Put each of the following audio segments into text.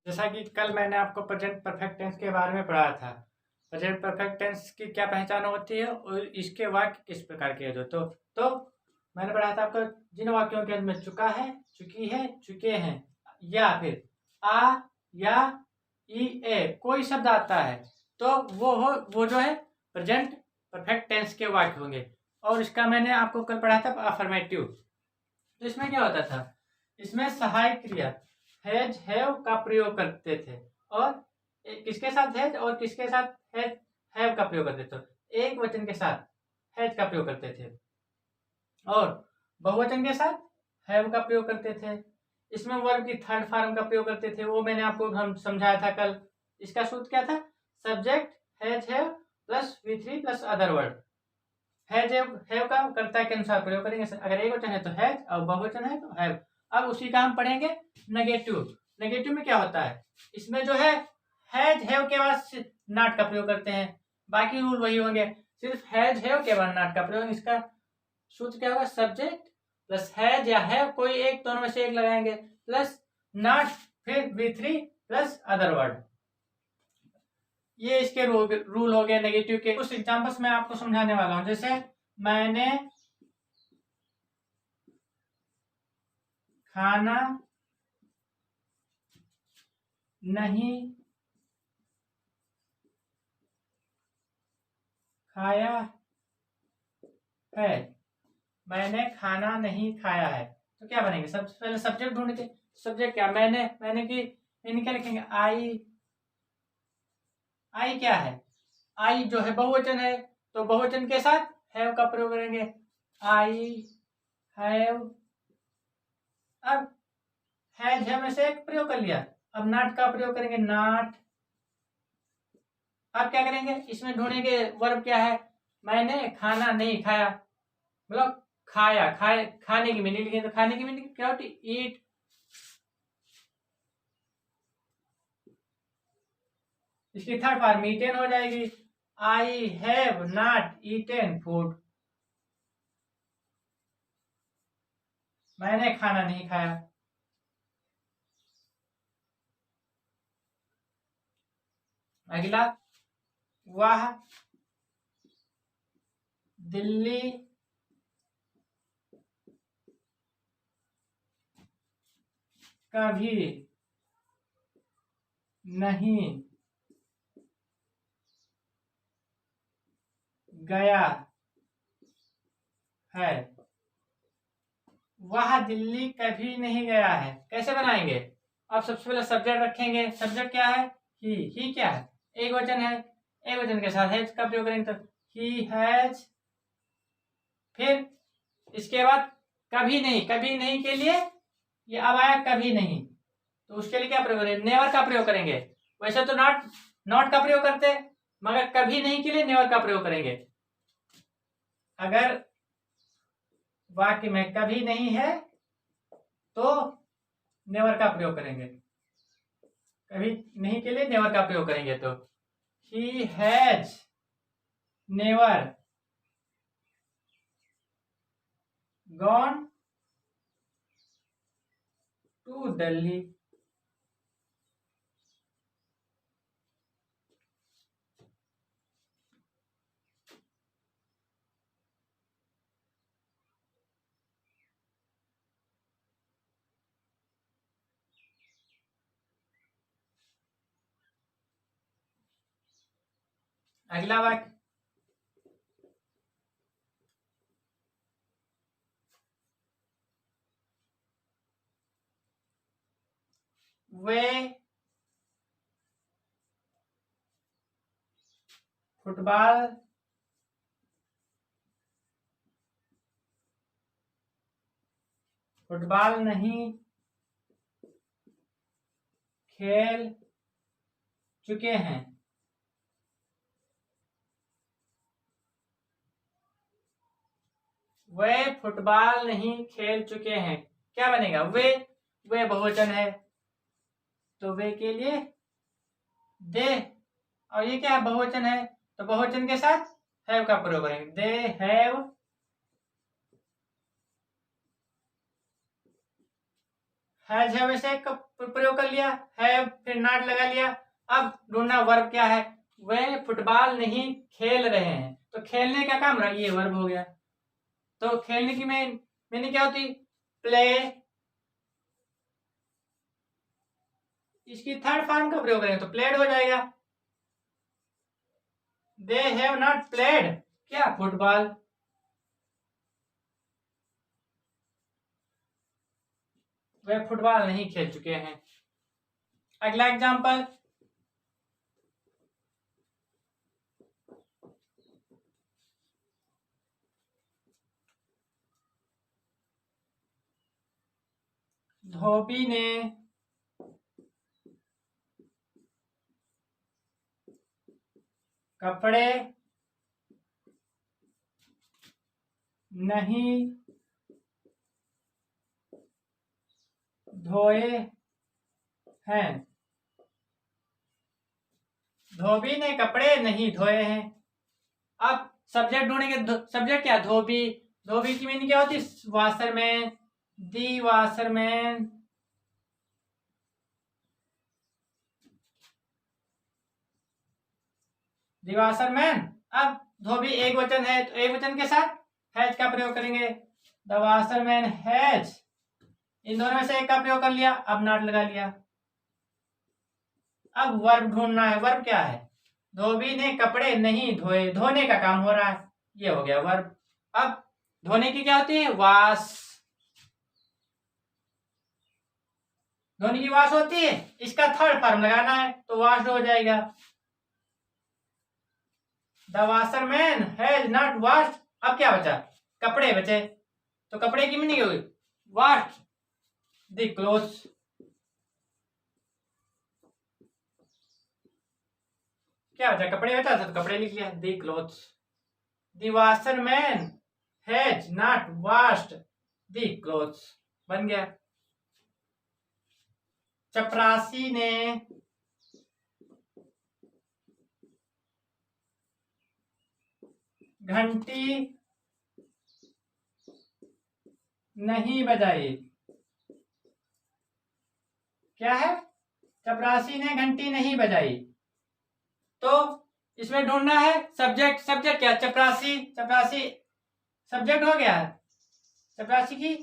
जैसा कि कल मैंने आपको प्रेजेंट परफेक्ट टेंस के बारे में पढ़ाया था। प्रेजेंट परफेक्ट टेंस की क्या पहचान होती है और इसके वाक्य किस प्रकार के हैं। तो मैंने पढ़ाया था आपको, जिन वाक्यों के अंत में चुका है, चुकी है, चुके हैं या फिर आ या ई ए कोई शब्द आता है तो वो जो है प्रेजेंट परफेक्ट टेंस के वाक्य होंगे। और इसका मैंने आपको कल पढ़ाया था अफर्मेटिव। तो इसमें क्या होता था, इसमें सहायक क्रिया हैज हैव का प्रयोग करते थे और किसके साथ हैज और किसके साथ हैज हैव का प्रयोग करते थे। एक वचन के साथ हैज का प्रयोग करते थे और बहुवचन के साथ हैव का प्रयोग करते थे। इसमें वर्ब की थर्ड फॉर्म का प्रयोग करते थे, वो मैंने आपको हम समझाया था कल। इसका सूत्र क्या था, subject has have plus V3 plus other word. Has have का कर्ता के अनुसार प्रयोग करेंगे, अगर एक वचन है तो हैज और बहुवचन है तो हैव। अब उसी का हम पढ़ेंगे नेगेटिव। नेगेटिव में क्या होता है, इसमें जो है हैज हैव के बाद नॉट का प्रयोग करते हैं, बाकी रूल वही होंगे, सिर्फ हैज हैव के बाद नॉट का प्रयोग। इसका सूत्र क्या होगा, सब्जेक्ट प्लस हैज या हैव, कोई एक दोनों में से एक लगाएंगे, प्लस नॉट, फिर V3 प्लस अदर वर्ड। ये इसके रूल हो गए नेगेटिव के। कुछ एग्जांपल्स मैं आपको समझाने वाला हूं, जैसे मैंने खाना नहीं खाया है। मैंने खाना नहीं खाया है तो क्या बनेंगे, सबसे पहले सब्जेक्ट ढूंढते। सब्जेक्ट क्या, मैंने की इन क्या लिखेंगे, आई क्या है, आई जो है बहुवचन है तो बहुवचन के साथ हैव का प्रयोग करेंगे, आई हैव। अब हैज है में से एक प्रयोग कर लिया, अब नॉट का प्रयोग करेंगे, नॉट। अब क्या करेंगे, इसमें ढूंढेंगे वर्ब क्या है, मैंने खाना नहीं खाया, मतलब खाया, खाए, खाने की मीनिंग लिखेंगे तो खाने की मीनिंग क्या होती, ईट। इसकी थर्ड फॉर्म ईटेन हो जाएगी, I have not eaten food. मैंने खाना नहीं खाया। अगला, वह दिल्ली कभी नहीं गया है। वह दिल्ली कभी नहीं गया है, कैसे बनाएंगे, अब सबसे पहले सब्जेक्ट रखेंगे, सब्जेक्ट क्या है, ही क्या है, एक वचन है, एक वचन के साथ हैज का प्रयोग करेंगे तो ही हैज। फिर इसके बाद कभी नहीं के लिए ये अब आया कभी नहीं, तो उसके लिए क्या प्रयोग करेंगे, नेवर का प्रयोग करेंगे। वैसे तो नॉट का प्रयोग करते, मगर कभी नहीं के लिए नेवर का प्रयोग करेंगे। अगर वाक्य में कभी नहीं है तो नेवर का प्रयोग करेंगे, कभी नहीं के लिए नेवर का प्रयोग करेंगे तो he has never gone to Delhi. अगला वाक्य, वे फुटबॉल नहीं खेल चुके हैं। वे फुटबॉल नहीं खेल चुके हैं, क्या बनेगा, वे बहुवचन है तो वे के लिए दे, और ये क्या है, बहुवचन है तो बहुवचन के साथ हैव का प्रयोग करेंगे, दे हैज है वैसे का प्रयोग कर लिया, है फिर नॉट लगा लिया। अब ढूंढना वर्ब क्या है। वे फुटबॉल नहीं खेल रहे हैं, तो खेलने का काम रहा, ये वर्ब हो गया। तो खेलने की मीनिंग क्या होती, प्ले। इसकी थर्ड फॉर्म का प्रयोग करेंगे तो प्लेड हो जाएगा। दे हैव नॉट प्लेड क्या, फुटबॉल। वे फुटबॉल नहीं खेल चुके हैं। अगला एग्जांपल, धोबी ने कपड़े नहीं धोए हैं। धोबी ने कपड़े नहीं धोए हैं। अब सब्जेक्ट ढूंढेंगे, सब्जेक्ट क्या, धोबी। धोबी की मीनिंग क्या होती है, वाशरमैन, दी वाशरमैन। दी वाशरमैन। अब धोबी एक वचन है तो एक वचन के साथ हैज का प्रयोग करेंगे। द वाशरमैन हैज, इन दोनों में से एक का प्रयोग कर लिया, अब नॉट लगा लिया। अब वर्ब ढूंढना है, वर्ब क्या है, धोबी ने कपड़े नहीं धोए, धोने का काम हो रहा है, ये हो गया वर्ब। अब धोने की क्या होती है, वाश। धोने की वाश होती है, इसका थर्ड फॉर्म लगाना है तो वाश्ड हो जाएगा। The washerman has not washed. अब क्या बचा, कपड़े बचे, तो कपड़े की मीनिंग होगी वॉश द क्लोथ्स। क्या बचा, कपड़े बचा तो कपड़े लिख लिया, the clothes. The washerman has not washed the clothes, बन गया। चपरासी ने घंटी नहीं बजाई। क्या है, चपरासी ने घंटी नहीं बजाई। तो इसमें ढूंढना है सब्जेक्ट। सब्जेक्ट क्या, चपरासी। चपरासी सब्जेक्ट हो गया। चपरासी की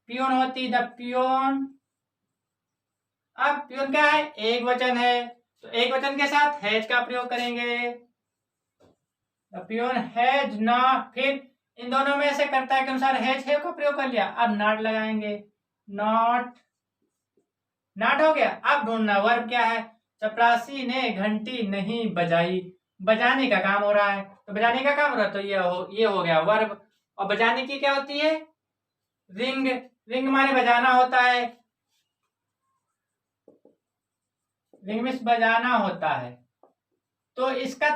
पियोन होती, द पियोन। अब पियोन क्या है, एक वचन है तो एक वचन के साथ हैज का प्रयोग करेंगे। द पियोन हैज नॉट, फिर इन दोनों में से कर्ता के अनुसार हैज है को प्रयोग कर लिया, अब नॉट लगाएंगे, नॉट। नॉट हो गया। अब ढूंढना वर्ब क्या है, चपरासी ने घंटी नहीं बजाई, बजाने का काम हो रहा है, तो बजाने का काम हो रहा है तो ये हो गया वर्ब। और बजाने की क्या होती है, रिंग। रिंग माने बजाना होता है, रिंग में बजाना होता है। तो इसका,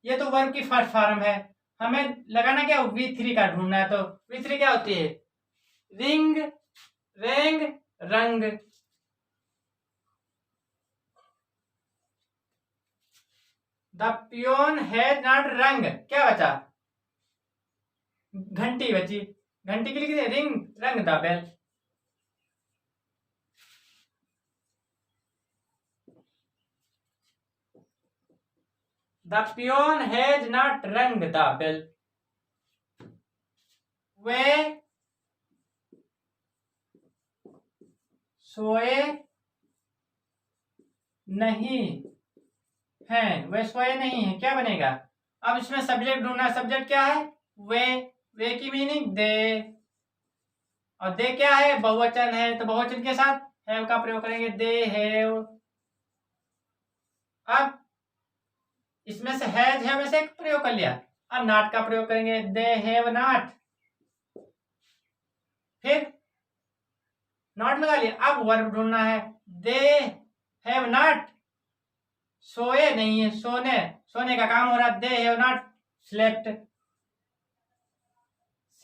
ये तो वर्ब की फर्स्ट फॉर्म है, हमें लगाना क्या, V3 का ढूंढना है। तो V3 क्या होती है, रिंग, रेंग, रंग। द पियोन हैज नॉट रंग, क्या बचा, घंटी बची, घंटी के लिए ring rang the bell. The peon has not rang the bell. वे सोए नहीं हैं, वे सोए नहीं है, क्या बनेगा। अब इसमें सब्जेक्ट ढूंढना, सब्जेक्ट क्या है, वे की मीनिंग दे, और दे क्या है, बहुवचन है तो बहुवचन के साथ हैव का प्रयोग करेंगे, दे हैव। अब इसमें से हैज है में से एक प्रयोग कर लिया, अब नॉट का प्रयोग करेंगे, दे हैव नॉट। फिर नॉट लगा लिया, अब वर्ब ढूंढना है, दे हैव नॉट, सोए नहीं है, सोने का काम हो रहा है, they have not slept.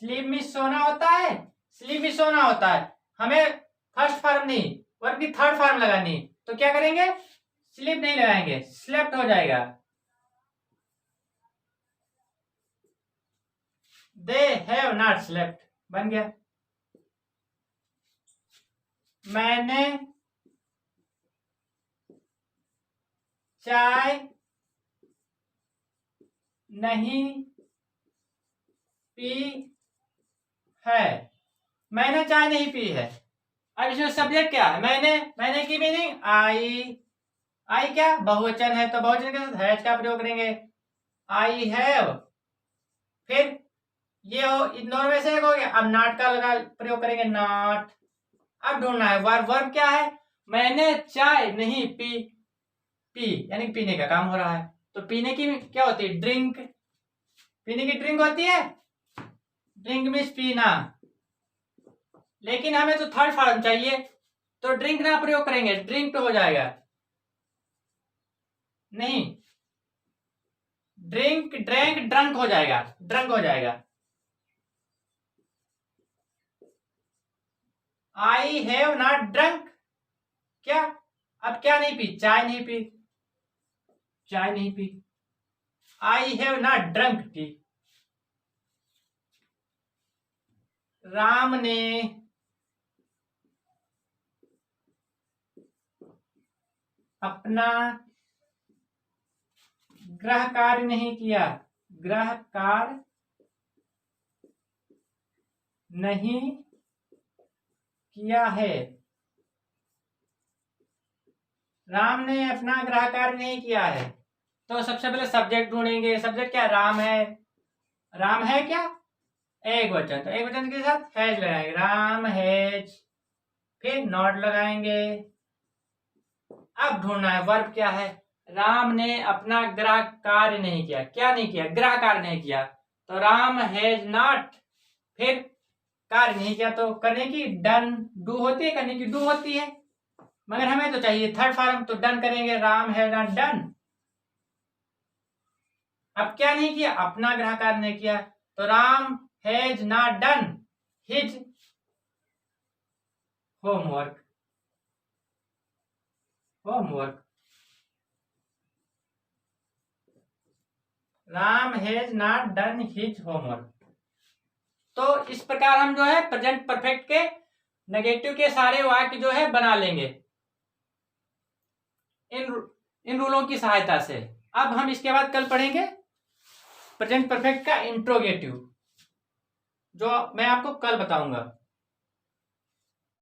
Sleep में सोना होता है, स्लीप में सोना होता है, हमें फर्स्ट फॉर्म नहीं वर्ब की थर्ड फॉर्म लगानी, तो क्या करेंगे, स्लीप नहीं लगाएंगे, स्लेप्ट हो जाएगा। दे हैव नॉट स्लेप्ट, बन गया। मैंने चाय नहीं पी है। मैंने चाय नहीं पी है। अब इसमें सब्जेक्ट क्या है? मैंने की मीनिंग आई। आई क्या बहुवचन है, तो बहुवचन के साथ हैज का प्रयोग करेंगे। I have. फिर ये हो दोनों में से एक हो गया। अब नॉट का लगा प्रयोग करेंगे, नॉट। अब ढूंढना है वर्ब। वर्ब क्या है? मैंने चाय नहीं पी। पी यानी पीने का काम हो रहा है, तो पीने की क्या होती है? ड्रिंक। पीने की ड्रिंक होती है। ड्रिंक मीन्स पीना। लेकिन हमें तो थर्ड फॉर्म चाहिए, तो ड्रिंक ना प्रयोग करेंगे, ड्रिंक हो जाएगा। नहीं, ड्रिंक ड्रैंक ड्रंक हो जाएगा, ड्रंक हो जाएगा। I have not drunk. क्या? अब क्या नहीं पी? चाय नहीं पी। चाय नहीं P. I have not drunk T. Ram ने अपना गृह कार्य नहीं किया। गृह कार्य नहीं किया है। राम ने अपना गृह कार्य नहीं किया है, तो सबसे पहले सब्जेक्ट ढूंढेंगे। सब्जेक्ट क्या? राम है। राम है क्या? एक वचन, तो एक वचन के साथ हैज लगाएंगे, राम हैज। फिर नॉट लगाएंगे। अब ढूंढना है वर्ब क्या है? राम ने अपना गृह कार्य नहीं किया। क्या नहीं किया? गृह कार्य नहीं किया, तो राम हैज नॉट। फिर कार्य नहीं किया, तो करने की डन। डू होती है, करने की डू होती है, मगर हमें तो चाहिए थर्ड फॉर्म, तो डन करेंगे, राम हैज नॉट डन। अब क्या नहीं किया? अपना गृह कार्य नहीं किया, तो Ram has not done his homework. Homework. Ram has not done his homework. तो इस प्रकार हम जो है प्रेजेंट परफेक्ट के नेगेटिव के सारे वाक्य जो है बना लेंगे इन रूलों की सहायता से। अब हम इसके बाद कल पढ़ेंगे प्रेजेंट परफेक्ट का इंट्रोगेटिव, जो मैं आपको कल बताऊंगा।